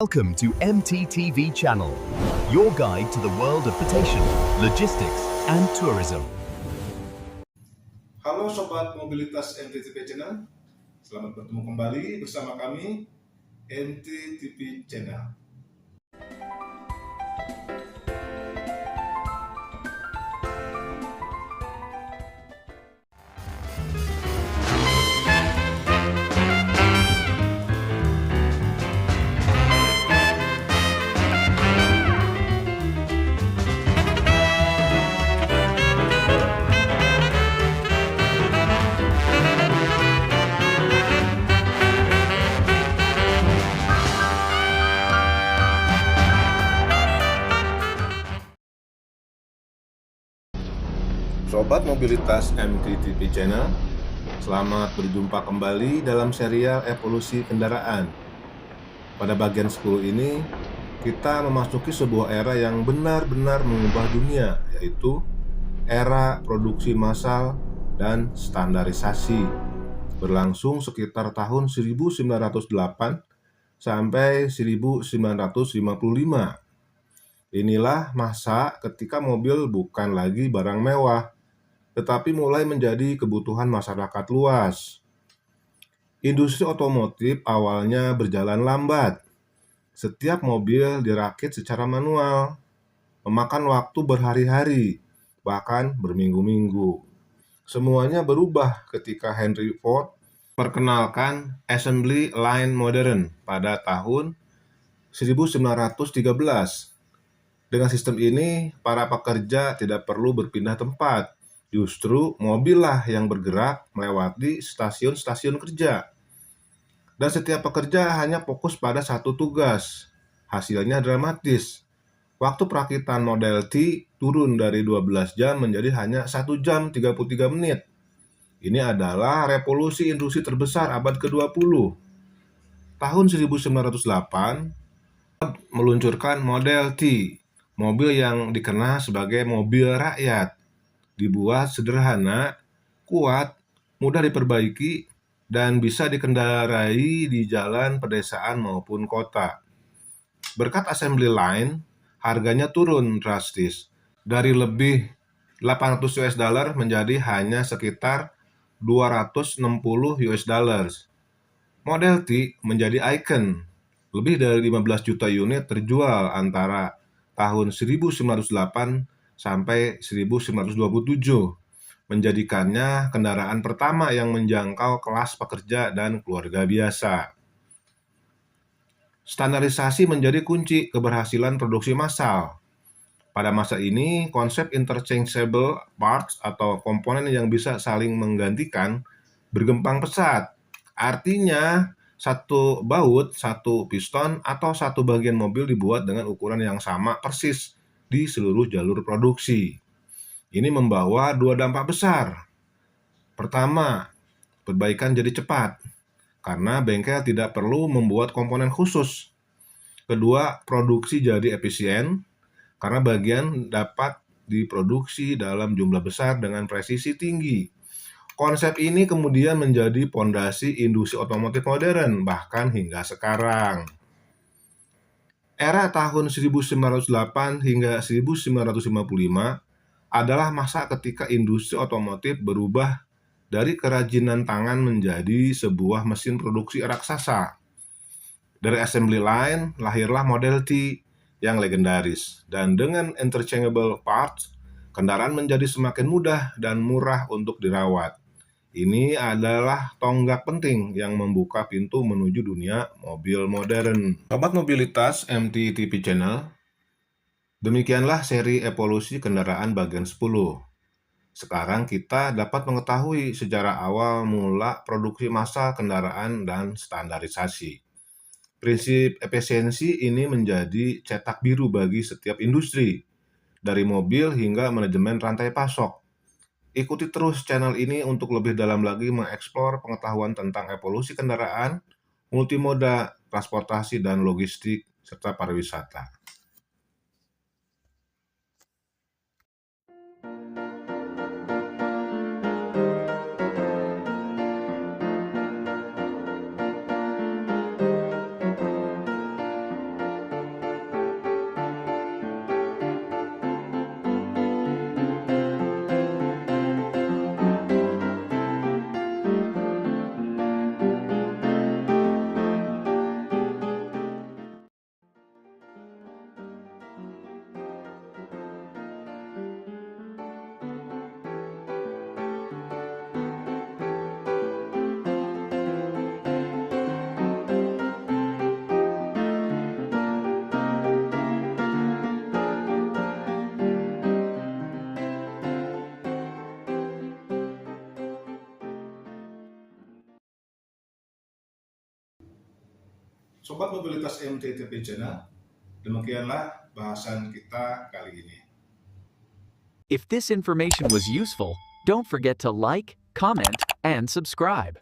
Welcome to MTTV Channel, your guide to the world of potation, logistics, and tourism. Halo Sobat Mobilitas MTTV Channel, selamat bertemu kembali bersama kami MTTV Channel. Sobat Mobilitas MTTV Channel, selamat berjumpa kembali dalam serial evolusi kendaraan. Pada bagian 10 ini, kita memasuki sebuah era yang benar-benar mengubah dunia, yaitu era produksi massal dan standarisasi. Berlangsung sekitar tahun 1908 sampai 1955. Inilah masa ketika mobil bukan lagi barang mewah, tetapi mulai menjadi kebutuhan masyarakat luas. Industri otomotif awalnya berjalan lambat. Setiap mobil dirakit secara manual, memakan waktu berhari-hari, bahkan berminggu-minggu. Semuanya berubah ketika Henry Ford perkenalkan assembly line modern pada tahun 1913. Dengan sistem ini, para pekerja tidak perlu berpindah tempat. Justru mobillah yang bergerak melewati stasiun-stasiun kerja. Dan setiap pekerja hanya fokus pada satu tugas. Hasilnya dramatis. Waktu perakitan Model T turun dari 12 jam menjadi hanya 1 jam 33 menit. Ini adalah revolusi industri terbesar abad ke-20. Tahun 1908, meluncurkan Model T, mobil yang dikenal sebagai mobil rakyat. Dibuat sederhana, kuat, mudah diperbaiki, dan bisa dikendarai di jalan pedesaan maupun kota. Berkat assembly line, harganya turun drastis dari lebih 800 US dollar menjadi hanya sekitar 260 US dollars. Model T menjadi ikon. Lebih dari 15 juta unit terjual antara tahun 1908 sampai 1927, menjadikannya kendaraan pertama yang menjangkau kelas pekerja dan keluarga biasa. Standarisasi menjadi kunci keberhasilan produksi massal. Pada masa ini, konsep interchangeable parts atau komponen yang bisa saling menggantikan berkembang pesat. Artinya, satu baut, satu piston, atau satu bagian mobil dibuat dengan ukuran yang sama persis di seluruh jalur produksi. Ini membawa dua dampak besar. Pertama, perbaikan jadi cepat, karena bengkel tidak perlu membuat komponen khusus. Kedua, produksi jadi efisien, karena bagian dapat diproduksi dalam jumlah besar dengan presisi tinggi. Konsep ini kemudian menjadi pondasi industri otomotif modern, bahkan hingga sekarang. Era tahun 1908 hingga 1955 adalah masa ketika industri otomotif berubah dari kerajinan tangan menjadi sebuah mesin produksi raksasa. Dari assembly line lahirlah Model T yang legendaris, dan dengan interchangeable parts, kendaraan menjadi semakin mudah dan murah untuk dirawat. Ini adalah tonggak penting yang membuka pintu menuju dunia mobil modern. Sobat Mobilitas MTTV Channel, demikianlah seri evolusi kendaraan bagian 10. Sekarang kita dapat mengetahui sejarah awal mula produksi massal kendaraan dan standarisasi. Prinsip efisiensi ini menjadi cetak biru bagi setiap industri, dari mobil hingga manajemen rantai pasok. Ikuti terus channel ini untuk lebih dalam lagi mengeksplor pengetahuan tentang evolusi kendaraan, multimoda, transportasi, dan logistik, serta pariwisata. Sobat Mobilitas MTTP Channel, demikianlah bahasan kita kali ini. If this information was useful, don't forget to like, comment, and subscribe.